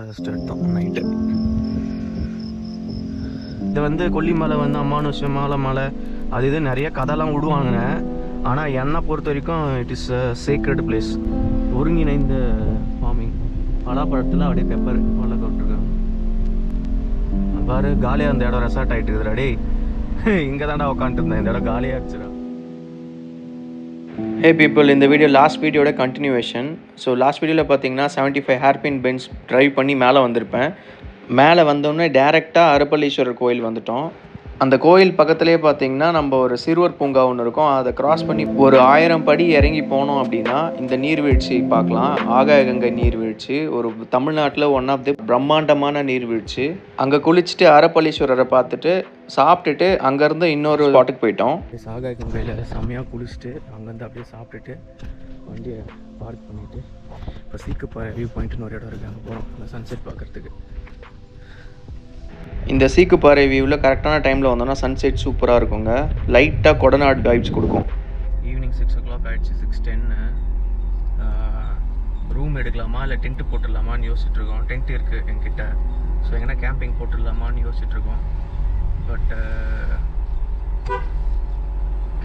Rest எடுத்தோம் night. இது வந்து கொல்லிமலை வந்து அமானுஷ்யமான மலை அது இது நிறைய கதைலாம் விடுவாங்க. ஆனால் என்னை பொறுத்த வரைக்கும் it is a secret place. ஒருங்கிணைந்த ஃபார்மிங் பலாப்பழத்தில் அப்படியே பெப்பர் மழை கொட்டிருக்காங்க பாரு. காலியாக அந்த இடம் ரெசார்ட் ஆகிட்டு இருக்குதுடா டே. இங்கே தாண்டா உட்காந்துருந்தேன், இந்த இடம் காலியாக இருந்துச்சுடா. ஹே பீப்புள், இந்த வீடியோ லாஸ்ட் வீடியோட கண்டினியூவேஷன். ஸோ லாஸ்ட் வீடியோவில் பார்த்தீங்கன்னா 75 ஹேர்பின் பென்ஸ் ட்ரைவ் பண்ணி மேலே வந்திருப்பேன். மேலே வந்தோடனே டேரெக்டாக அருப்பளீஸ்வரர் கோயில் வந்துட்டோம். அந்த கோயில் பக்கத்துலேயே பார்த்தீங்கன்னா நம்ம ஒரு சிறுவர் பூங்கா ஒன்று இருக்கும். அதை கிராஸ் பண்ணி ஒரு 1000 படி இறங்கி போனோம் அப்படின்னா இந்த நீர்வீழ்ச்சி பார்க்கலாம். ஆகாயகங்கை நீர்வீழ்ச்சி ஒரு தமிழ்நாட்டில் ஒன் ஆஃப் தி பிரம்மாண்டமான நீர்வீழ்ச்சி. அங்கே குளிச்சுட்டு அருப்பளீஸ்வரரை பார்த்துட்டு சாப்பிட்டுட்டு அங்கேருந்து இன்னொரு ஸ்பாட்டுக்கு போயிட்டோம். ஆகாயகங்கையில் செம்மையாக குளிச்சுட்டு அங்கேருந்து அப்படியே சாப்பிட்டுட்டு வண்டியை பார்க் பண்ணிவிட்டு இப்போ சீக்குப்பாறை வியூ பாயிண்ட்னு ஒரு இடம் இருக்குது, அங்கே போகிறோம் அந்த சன்செட் பார்க்குறதுக்கு. இந்த சீக்குப்பாறை வியூவில் கரெக்டான டைமில் வந்தோம்னா சன்செட் சூப்பராக இருக்குங்க. லைட்டாக கொடநாடு வைப்ஸ் கொடுக்கும். ஈவினிங் 6 o'clock ஆகிடுச்சு, 6:10. ரூம் எடுக்கலாமா இல்லை டென்ட்டு போட்டுடலாமான்னு யோசிச்சுட்ருக்கோம். டென்ட் இருக்குது என்கிட்ட, ஸோ எங்கன்னா கேம்பிங் போட்டுடலாமான்னு யோசிச்சுட்ருக்கோம். பட்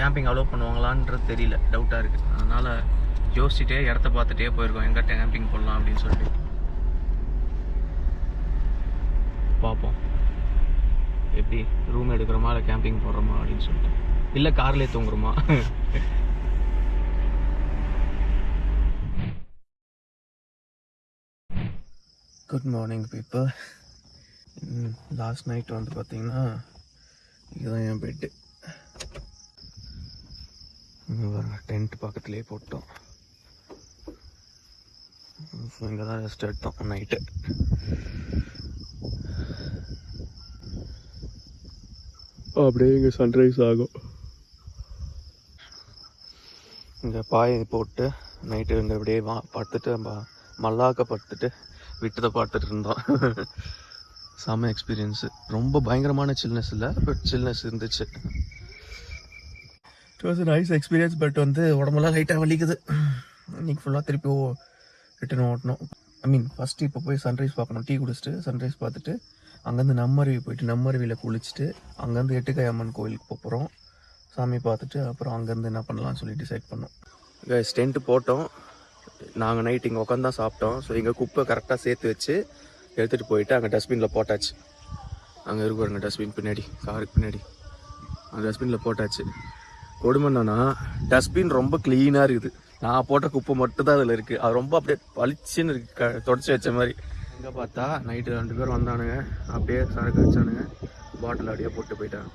கேம்பிங் அலோவ் பண்ணுவாங்களான்றது தெரியல, டவுட்டாக இருக்குது. அதனால் யோசிச்சுட்டே இடத்த பார்த்துட்டே போயிருக்கோம் எங்கிட்ட கேம்பிங் போடலாம் அப்படின்னு சொல்லிட்டு. பார்ப்போம் எப்படி ரூம் எடுக்கிறோமா இல்லை கேம்பிங் போடுறோமா அப்படின்னு சொல்லிட்டு, இல்லை கார்லேயே தூங்குறோமா. Good morning people. Last night வந்து பார்த்தீங்கன்னா இதுதான் என் பெட்டு. டென்ட் பக்கத்துலேயே போட்டோம். இங்கே தான் ரெஸ்ட் எடுத்தோம் நைட்டு. அப்படியே இங்கே சன்ரைஸ் ஆகும். இங்கே பாயை போட்டு நைட்டு இங்கே அப்படியே படுத்துட்டு மல்லாக்க படுத்துட்டு விட்டதை பார்த்துட்டு இருந்தோம். செம்ம எக்ஸ்பீரியன்ஸு. ரொம்ப பயங்கரமான சில்னஸ் இல்லை, பட் சில்னஸ் இருந்துச்சு. It was nice experience. But வந்து உடம்பெல்லாம் லைட்டாக வலிக்குது. இன்னைக்கு ஃபுல்லாக திருப்பி ரிட்டர்ன் ஓட்டணும். ஃபஸ்ட்டு இப்போ போய் சன்ரைஸ் பார்க்கணும். டீ குடிச்சிட்டு சன்ரைஸ் பார்த்துட்டு அங்கேருந்து நம்மருவி போயிட்டு நம்மருவியில் குளிச்சுட்டு அங்கேருந்து எட்டுக்காய் அம்மன் கோயிலுக்கு போகிறோம். சாமி பார்த்துட்டு அப்புறம் அங்கேருந்து என்ன பண்ணலாம்னு சொல்லி டிசைட் பண்ணோம். டென்ட்டு போட்டோம். நாங்கள் நைட் இங்கே உட்காந்து தான் சாப்பிட்டோம். ஸோ இங்கே குப்பை கரெக்டாக சேர்த்து வச்சு எடுத்துகிட்டு போயிட்டு அங்கே டஸ்ட்பினில் போட்டாச்சு. அங்கே இருக்கு பாருங்க டஸ்ட்பின் பின்னாடி, காருக்கு பின்னாடி அந்த டஸ்ட்பினில் போட்டாச்சு. கொடுமைன்னா டஸ்ட்பின் ரொம்ப க்ளீனாக இருக்குது. நான் போட்ட குப்பை மட்டும் தான் அதில் இருக்குது. அது ரொம்ப அப்படியே பளிச்சுன்னு இருக்குது, தொடச்சி வச்ச மாதிரி. இங்கே பார்த்தா நைட்டு 2 பேர் வந்தானுங்க, அப்படியே சரக்கு வச்சானுங்க, பாட்டில் அப்படியே போட்டு போயிட்டாங்க.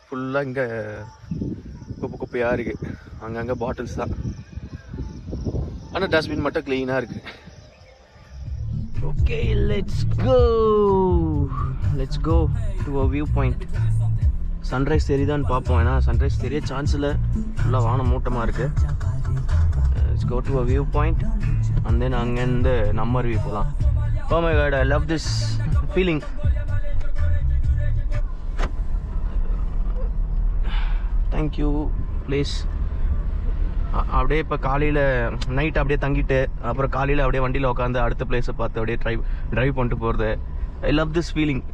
ஃபுல்லாக இங்கே குப்பையாக இருக்குது, அங்கங்கே பாட்டில்ஸ் தான். ஆனால் டஸ்ட்பின் மட்டும் க்ளீனாக இருக்குது. Okay, let's go to a view point. Sunrise தெரியுதான்னு பார்ப்போம். ஏன்னா சன்ரைஸ் தெரிய சான்ஸ் இல்லை, ஃபுல்லாக வானம் மூட்டமாக இருக்குது. Let's go to a view point and then அங்கேருந்து நம்மருவி போகலாம். Oh my god, I love this feeling. Thank you please. அப்படியே இப்போ காலையில் நைட் அப்படியே தங்கிட்டு அப்புறம் காலையில் அப்படியே வண்டியில் உட்காந்து அடுத்த பிளேஸை பார்த்து அப்படியே ட்ரைவ் பண்ணிட்டு போகிறது. I love this feeling.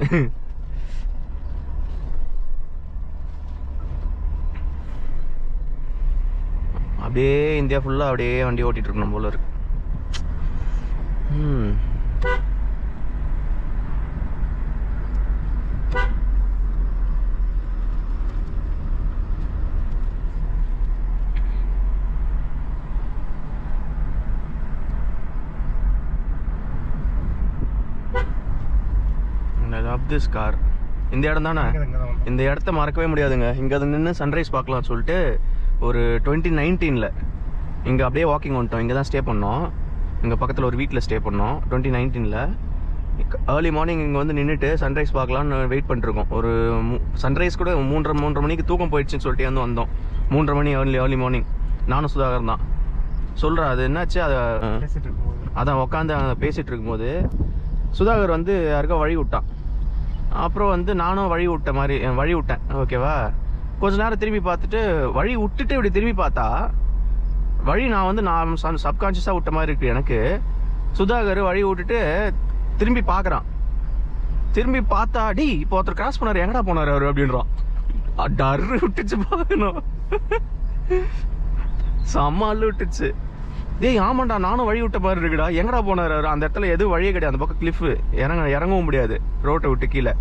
அப்படியே இந்தியா ஃபுல்லாக அப்படியே வண்டி ஓட்டிகிட்டு இருக்கணும் போல இருக்கு. திஸ் கார் இந்த இடம் தானே, இந்த இடத்த மறக்கவே முடியாதுங்க. இங்கே நின்று சன்ரைஸ் பார்க்கலாம்னு சொல்லிட்டு ஒரு 2019 இங்கே அப்படியே வாக்கிங் வந்துட்டோம். இங்கே தான் ஸ்டே பண்ணோம். இங்கே பக்கத்தில் ஒரு வீட்டில் ஸ்டே பண்ணோம் 2019. ஏர்லி மார்னிங் இங்கே வந்து நின்றுட்டு சன்ரைஸ் பார்க்கலான்னு வெயிட் பண்ணிருக்கோம். ஒரு சன்ரைஸ் கூட 3:30 மணிக்கு தூக்கம் போயிடுச்சுன்னு சொல்லிட்டு வந்து வந்தோம். 3:30 மணி ஏர்லி மார்னிங். நானும் சுதாகர் தான் சொல்கிறேன். அது என்னாச்சு, அதான் உட்காந்து பேசிகிட்டு இருக்கும்போது சுதாகர் வந்து யாருக்கா வழி விட்டான். அப்புறம் வந்து நானும் வழி விட்டேன். ஓகேவா, கொஞ்ச நேரம் திரும்பி பார்த்துட்டு வழி விட்டுட்டு இப்படி திரும்பி பார்த்தா வழி நான் சப்கான்ஷியஸாக விட்ட மாதிரி இருக்குது எனக்கு. சுதாகர் வழி விட்டுட்டு திரும்பி பார்க்குறான். திரும்பி பார்த்தா டி இப்போ ஒருத்தர் கிராஸ் பண்ணாரு, எங்கடா போனாரு அவரு அப்படின்றான். டர்ரு விட்டுச்சு பார்க்கணும். செம்ம அள்ளு விட்டுச்சு. டேய் ஆமாண்டா நானும் வழி விட்ட மாதிரி இருக்குடா, எங்கடா போனாரு அவரு? அந்த இடத்துல எதுவும் வழியே கிடையாது, அந்த பக்கம் கிளிஃபு, இறங்கவும் முடியாது ரோட்டை விட்டு கீழே.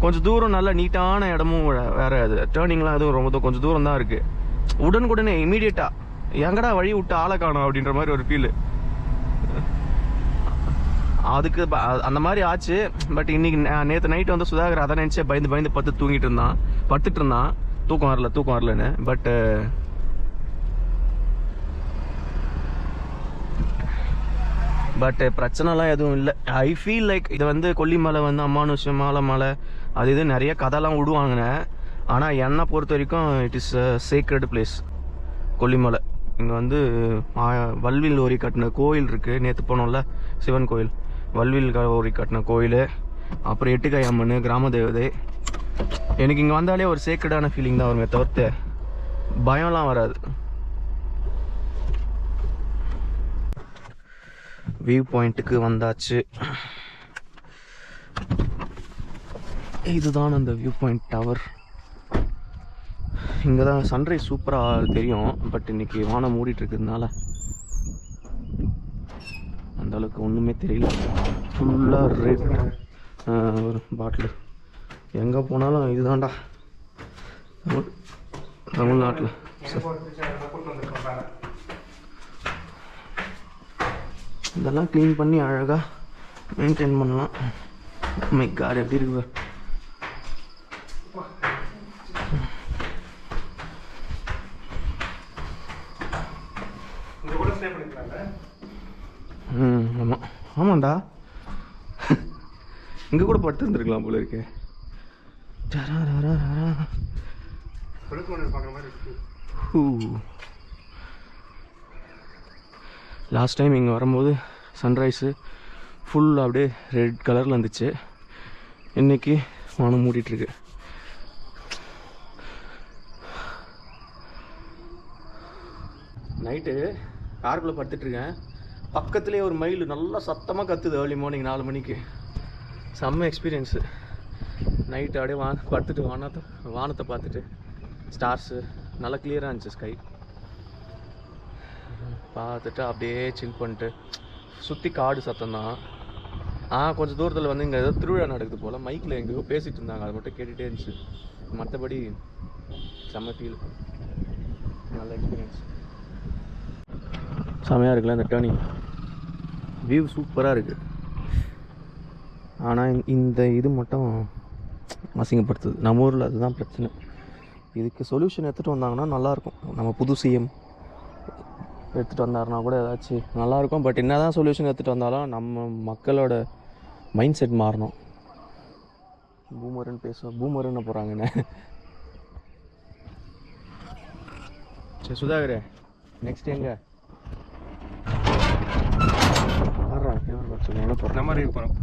கொஞ்சம் தூரம் நல்ல நீட்டான இடமும் வேற, அது டேர்னிங்லாம் எதுவும் ரொம்ப கொஞ்சம் தூரம் தான் இருக்கு. உடனுக்குடனே இமீடியட்டா எங்கடா வழி விட்டு ஆளை காணும் அப்படின்ற மாதிரி ஒரு ஃபீல். அதுக்கு அந்த மாதிரி ஆச்சு. பட் இன்னைக்கு நேற்று நைட்டு வந்து சுதாகர் அதை நினச்சி பயந்து படுத்துட்டு இருந்தான். தூக்கம் வரலன்னு. பட் பிரச்சனைலாம் எதுவும் இல்லை. ஐ ஃபீல் லைக் இது வந்து கொல்லிமலை வந்து அமானுஷம் மலை அது இது நிறைய கதைலாம் விடுவாங்க. ஆனால் என்னை பொறுத்த வரைக்கும் it is a sacred place Kollimalai. இங்கே வந்து வல்வில் ஓரி கட்டின கோயில் இருக்குது. நேற்று போனோம்ல சிவன் கோயில், வல்வில் ஓரி கட்டின கோயில், அப்புறம் எட்டுக்காய் அம்மன், கிராம தேவதை. எனக்கு இங்கே வந்தாலே ஒரு சேக்ரெடான ஃபீலிங் தான் வருமே தவிர்த்து பயம்லாம் வராது. வியூ பாயிண்ட்டுக்கு வந்தாச்சு. இதுதான் அந்த வியூ பாயிண்ட் டவர். இங்கே தான் சன்ரைஸ் சூப்பராக தெரியும். பட் இன்னைக்கு வானம் மூடிட்டு இருக்கிறதுனால அந்த அளவுக்கு ஒன்றுமே தெரியல. ஃபுல்லாக ரெட். ஒரு பாட்டில் எங்கே போனாலும் இதுதான்டா தமிழ்நாட்டில். இதெல்லாம் க்ளீன் பண்ணி அழகாக மெயின்டைன் பண்ணலாம். மை காட் எப்படி இருக்கு. ஆமாம் ஆமாண்டா, இங்கே கூட படுத்து இருந்துருக்கலாம் போல இருக்கு. லாஸ்ட் டைம் இங்கே வரும்போது சன்ரைஸு ஃபுல் அப்படியே ரெட் கலரில் இருந்துச்சு. இன்றைக்கி வானம் மூடிட்டுருக்கு. நைட்டு காருக்குள்ளே படுத்துட்ருக்கேன். பக்கத்துலேயே ஒரு மயில் நல்லா சத்தமாக கத்துது ஏர்லி மார்னிங் 4 மணிக்கு. செம்ம எக்ஸ்பீரியன்ஸு. நைட்டு அப்படியே படுத்துட்டு வானத்தை பார்த்துட்டு ஸ்டார்ஸு நல்லா கிளியராக இருந்துச்சு. ஸ்கை பார்த்துட்டு அப்படியே சில் பண்ணிட்டு சுற்றி காடு சத்தம் தான். கொஞ்சம் தூரத்தில் வந்து இங்கே ஏதோ திருவிழா நடக்குது போல். மைக்கில் எங்கேயோ பேசிகிட்டு இருந்தாங்க, அதை மட்டும் கேட்டுகிட்டே இருந்துச்சு. மற்றபடி செம்ம ஃபீல், நல்ல எக்ஸ்பீரியன்ஸ். செம்மையாக இருக்குல்ல இந்த டேர்னிங். வியூ சூப்பராக இருக்குது. ஆனால் இந்த இது மட்டும் அசிங்கப்படுத்துது நம்ம ஊரில். அதுதான் பிரச்சனை. இதுக்கு சொல்யூஷன் எடுத்துகிட்டு வந்தாங்கன்னா நல்லாயிருக்கும். நம்ம புது சிஎம் எடுத்துகிட்டு வந்தாருன்னா கூட ஏதாச்சும் நல்லாயிருக்கும். பட் என்ன தான் சொல்யூஷன் எடுத்துகிட்டு வந்தாலும் நம்ம மக்களோட மைண்ட் செட் மாறணும். பூமருன்னு பேசுவோம், பூமருன்னு போகிறாங்க என்ன. சரி சுதாகரே, நெக்ஸ்ட் எங்கே நம்ம ரிவ்யூ போகிறோம்.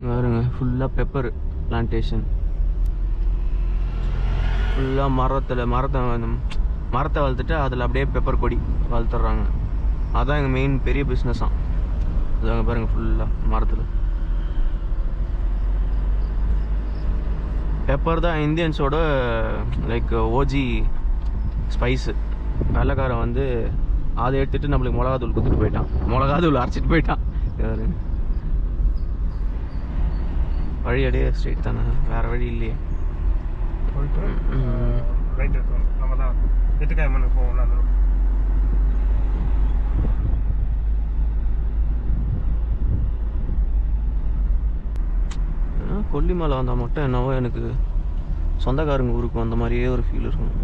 பாருங்க ஃபுல்லாக பெப்பர் பிளான்டேஷன். ஃபுல்லாக மரத்தை வளர்த்துட்டு அதில் அப்படியே பெப்பர் கொடி வளர்த்துட்றாங்க. அதுதான் எங்கள் மெயின் பெரிய பிஸ்னஸாக. அதாங்க பாருங்கள் ஃபுல்லாக மரத்தில் பெப்பர் தான் இந்தியன்ஸோட லைக் ஓஜி ஸ்பைஸு. வெள்ளைக்காரன் வந்து அதை எடுத்துகிட்டு நம்மளுக்கு மிளகாத்தூள் கொடுத்துட்டு போயிட்டான், மிளகாத்தூள் அரைச்சிட்டு போயிட்டான். வழி அடியே ஸ்ட்ரெயிட் தானே, வேறு வழி இல்லையே. கொல்லிமலை வந்தால் மட்டும் என்னவோ எனக்கு சொந்தக்காரங்க ஊருக்கு வந்த மாதிரியே ஒரு ஃபீல் இருக்கும்.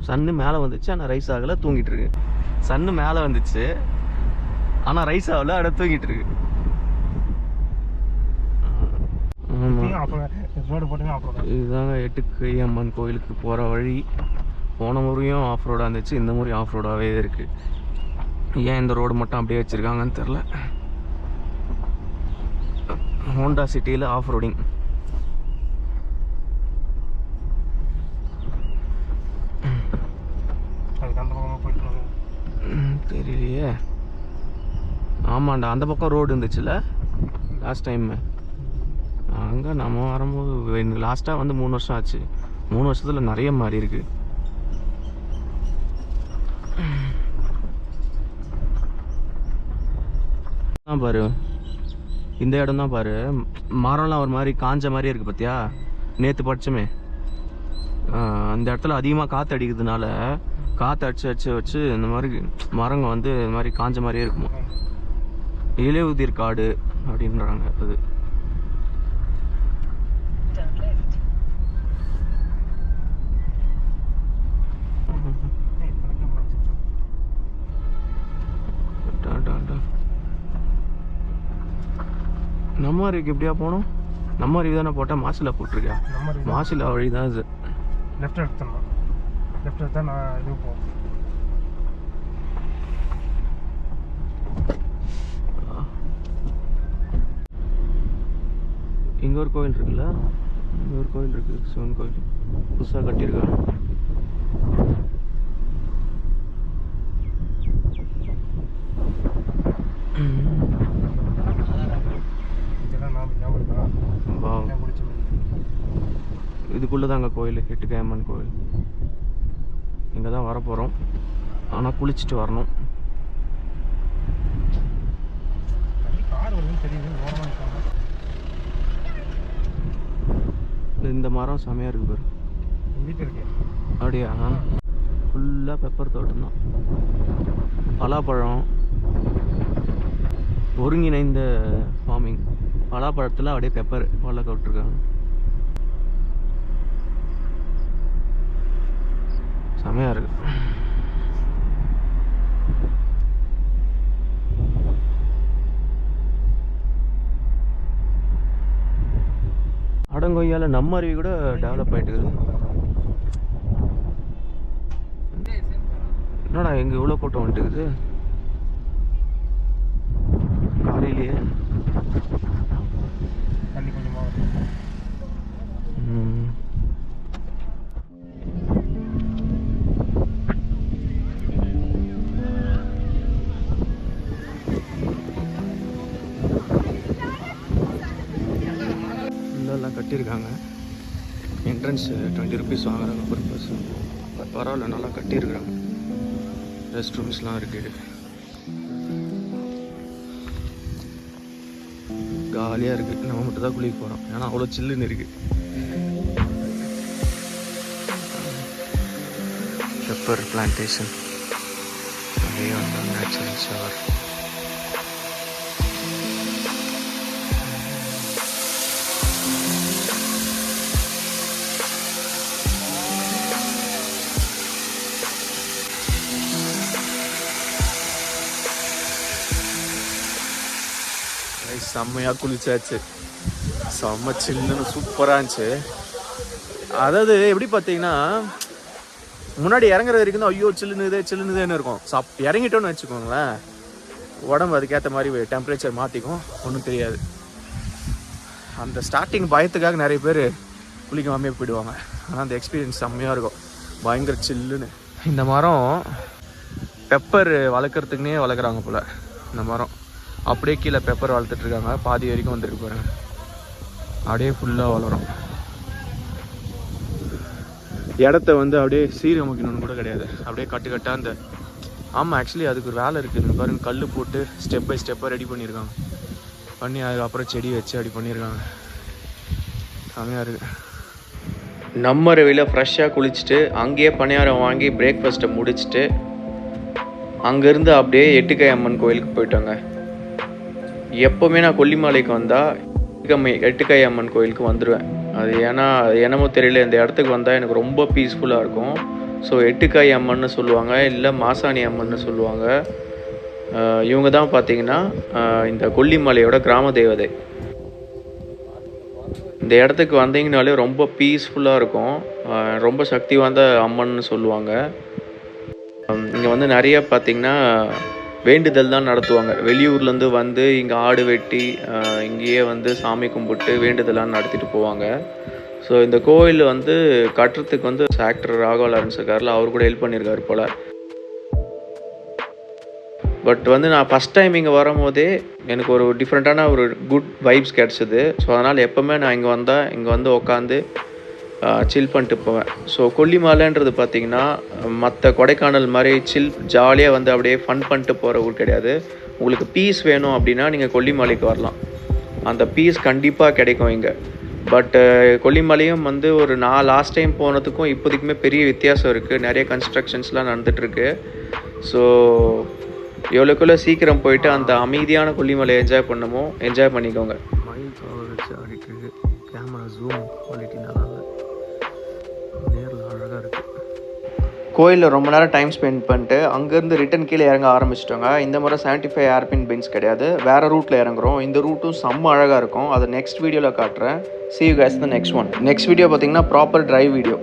சன்னு மேலே வந்துச்சு ஆனால் ரைஸ் ஆகலை, தூங்கிட்டு இருக்கு. சன்னு மேலே வந்துச்சு ஆனால் ரைஸ் ஆகலை, அட தூங்கிட்டு இருக்கு. இதுதாங்க எட்டுக்கை அம்மன் கோயிலுக்கு போகிற வழி. போன முறையும் ஆஃப் ரோடாக இருந்துச்சு, இந்த முறையும் ஆஃப் ரோடாகவே இருக்குது. ஏன் இந்த ரோடு மட்டும் அப்படியே வச்சுருக்காங்கன்னு தெரில. ஹோண்டா சிட்டியில் ஆஃப் ரோடிங். தெரியலையே. ஆமாண்டா, அந்த பக்கம் ரோடு இருந்துச்சுல்ல லாஸ்ட் டைம். அங்கே நம்ம வரும்போது லாஸ்ட்டாக வந்து 3 வருஷம் ஆச்சு. 3 வருஷத்தில் நிறைய மாறி இருக்கு. தான் பாரு, இந்த இடம் தான் பாரு, மரம்லாம் ஒரு மாதிரி காஞ்ச மாதிரியே இருக்குது பார்த்தியா. நேற்று படிச்சோமே, அந்த இடத்துல அதிகமாக காற்று அடிக்கிறதுனால காற்று அடிச்சு வச்சு இந்த மாதிரி மரங்க வந்து இந்த மாதிரி காஞ்ச மாதிரியே இருக்குமா. இலையுதிர் காடு அப்படின்றாங்க. அது நம்ம அருவிக்கு எப்படியா போகணும்? நம்ம அருவி தானே போட்டால் மாசிலா போட்டிருக்கியா? மாசிலா வழி தான் இது. லெஃப்ட் எடுத்துடணும். லெஃப்ட் எடுத்தா நான் இது போகும். இங்கே ஒரு கோயில் இருக்குல்ல, இங்கே ஒரு கோயில் இருக்குது, சிவன் கோயில் புதுசாக கட்டியிருக்காங்க. இதுக்குள்ளே தாங்க கோயில், எட்டுக்கை அம்மன் கோயில். இங்கே தான் வர போகிறோம். ஆனால் குளிச்சுட்டு வரணும். இந்த மரம் செமையாக இருக்கு பாரு. அப்படியா? ஃபுல்லாக பெப்பர் தோட்டம் தான். பலாப்பழம், ஒருங்கிணைந்த ஃபார்மிங். பலாப்பழத்தில் அப்படியே பெப்பர் வளர்க்க விட்டுருக்காங்க. செமையாக இருக்கு. அடங்கொய்யால நம்ம அருவி கூட டெவலப் ஆகிட்டு இருக்குது. என்னடா எங்கே இவ்வளோ கூட்டம் வந்துட்டுக்குது காலையிலேயே? எல்லாம் கட்டியிருக்காங்க. என்ட்ரன்ஸ் 20 rupees வாங்குறாங்க per person. பரவாயில்ல, நல்லா கட்டியிருக்கிறாங்க. ரெஸ்ட் ரூம்ஸ்லாம் இருக்குது. காலியாக இருக்குது. நம்ம மட்டும் தான் குளிக்க போகிறோம், ஏன்னா அவ்வளோ சில்லுன்னு இருக்குது. பெப்பர் பிளான்டேஷன், அப்படியே வந்து நேச்சுரல் ஷவர். செம்மையாக குளிச்சாச்சு. செம்ம சில்லுன்னு சூப்பராக இருந்துச்சு. அதாவது எப்படி பார்த்தீங்கன்னா, முன்னாடி இறங்குற வரைக்கும் தான் ஐயோ சில்லுன்னு இருக்கும். இறங்கிட்டோன்னு வச்சுக்கோங்களேன், உடம்பு அதுக்கேற்ற மாதிரி டெம்பரேச்சர் மாற்றிக்கும், ஒன்றும் தெரியாது. அந்த ஸ்டார்டிங் பயத்துக்காக நிறைய பேர் குளிக்காமே போயிடுவாங்க. ஆனால் அந்த எக்ஸ்பீரியன்ஸ் செம்மையாக இருக்கும், பயங்கர சில்லுன்னு. இந்த மரம் பெப்பர் வளர்க்குறதுக்குனே வளர்க்குறாங்க போல். இந்த மரம் அப்படியே கீழே பெப்பர் வளர்த்துட்ருக்காங்க. பாதி வரைக்கும் வந்துருக்கு பாருங்க, அப்படியே ஃபுல்லாக வளரும். இடத்த வந்து அப்படியே சீரமைக்கணும்னு கூட கிடையாது, அப்படியே கட்டாக அந்த ஆமாம் ஆக்சுவலி அதுக்கு ஒரு வேலை இருக்குது பாருங்க. கல் போட்டு ஸ்டெப் பை ஸ்டெப்பாக ரெடி பண்ணியிருக்காங்க. பண்ணி அதுக்கப்புறம் செடி வச்சு அப்படி பண்ணியிருக்காங்க. செமையாக இருக்குது. நம்ம ரவியில் ஃப்ரெஷ்ஷாக குளிச்சுட்டு அங்கேயே பணியாரம் வாங்கி பிரேக்ஃபாஸ்ட்டை முடிச்சுட்டு அங்கேருந்து அப்படியே எட்டுக்கை அம்மன் கோயிலுக்கு போயிட்டோங்க. எப்போவுமே நான் கொல்லிமலைக்கு வந்தால் எட்டுக்கை அம்மன் கோயிலுக்கு வந்துடுவேன். அது ஏன்னா என்னமோ தெரியல, இந்த இடத்துக்கு வந்தால் எனக்கு ரொம்ப பீஸ்ஃபுல்லாக இருக்கும். ஸோ எட்டுக்கை அம்மன்னு சொல்லுவாங்க, இல்லை மாசாணி அம்மன்னு சொல்லுவாங்க. இவங்க தான் பார்த்தீங்கன்னா இந்த கொல்லிமலையோட கிராம தேவதை. இந்த இடத்துக்கு வந்தீங்கனாலே ரொம்ப பீஸ்ஃபுல்லாக இருக்கும். ரொம்ப சக்தி வாய்ந்த அம்மன்னு சொல்லுவாங்க. இங்கே வந்து நிறைய பார்த்தீங்கன்னா வேண்டுதல் தான் நடத்துவாங்க. வெளியூர்லேருந்து வந்து இங்கே ஆடு வெட்டி இங்கேயே வந்து சாமி கும்பிட்டு வேண்டுதலாம் நடத்திட்டு போவாங்க. ஸோ இந்த கோயில் வந்து கட்டுறதுக்கு வந்து ஆக்டர் ராகவா லாரன்ஸ் இருக்கார்ல, அவர் கூட ஹெல்ப் பண்ணியிருக்காரு போல். பட் வந்து நான் ஃபஸ்ட் டைம் இங்கே வரும்போதே எனக்கு ஒரு டிஃப்ரெண்ட்டான ஒரு குட் வைப்ஸ் கிடச்சிது. ஸோ அதனால் எப்போவுமே நான் இங்கே வந்தால் இங்கே வந்து உட்காந்து சில் பண்ணிட்டு போவேன். ஸோ கொல்லிமலைன்றது பார்த்திங்கன்னா மற்ற கொடைக்கானல் மாதிரி சில் ஜாலியாக வந்து அப்படியே ஃபன் பண்ணிட்டு போகிற ஊர் கிடையாது. உங்களுக்கு பீஸ் வேணும் அப்படின்னா நீங்கள் கொல்லிமலைக்கு வரலாம். அந்த பீஸ் கண்டிப்பாக கிடைக்கும் இங்கே. பட்டு கொல்லிமலையும் வந்து நான் லாஸ்ட் டைம் போனதுக்கும் இப்போதைக்குமே பெரிய வித்தியாசம் இருக்குது. நிறைய கன்ஸ்ட்ரக்ஷன்ஸ்லாம் நடந்துகிட்ருக்கு. ஸோ எவ்வளோக்குள்ள சீக்கிரம் போயிட்டு அந்த அமைதியான கொல்லிமலையை என்ஜாய் பண்ணிக்கோங்க. மயில் காவல் வச்சு ஆடிட்டு இருக்கு. கேமரா ஜூம் குவாலிட்டி நல்லா இல்லை, நேரில் அழகாக இருக்குது. கோயிலில் ரொம்ப நேரம் டைம் ஸ்பெண்ட் பண்ணிட்டு அங்கேருந்து ரிட்டன் கீழே இறங்க ஆரம்பிச்சிட்டோங்க. இந்த முறை 75 ஏர்பின் பென்ஸ் கிடையாது, வேறு ரூட்டில் இறங்குறோம். இந்த ரூட்டும் செம்ம அழகாக இருக்கும். அதை நெக்ஸ்ட் வீடியோவில் காட்டுறேன். See you guys in the next one. Next video பார்த்தீங்கன்னா ப்ராப்பர் டிரைவ் வீடியோ.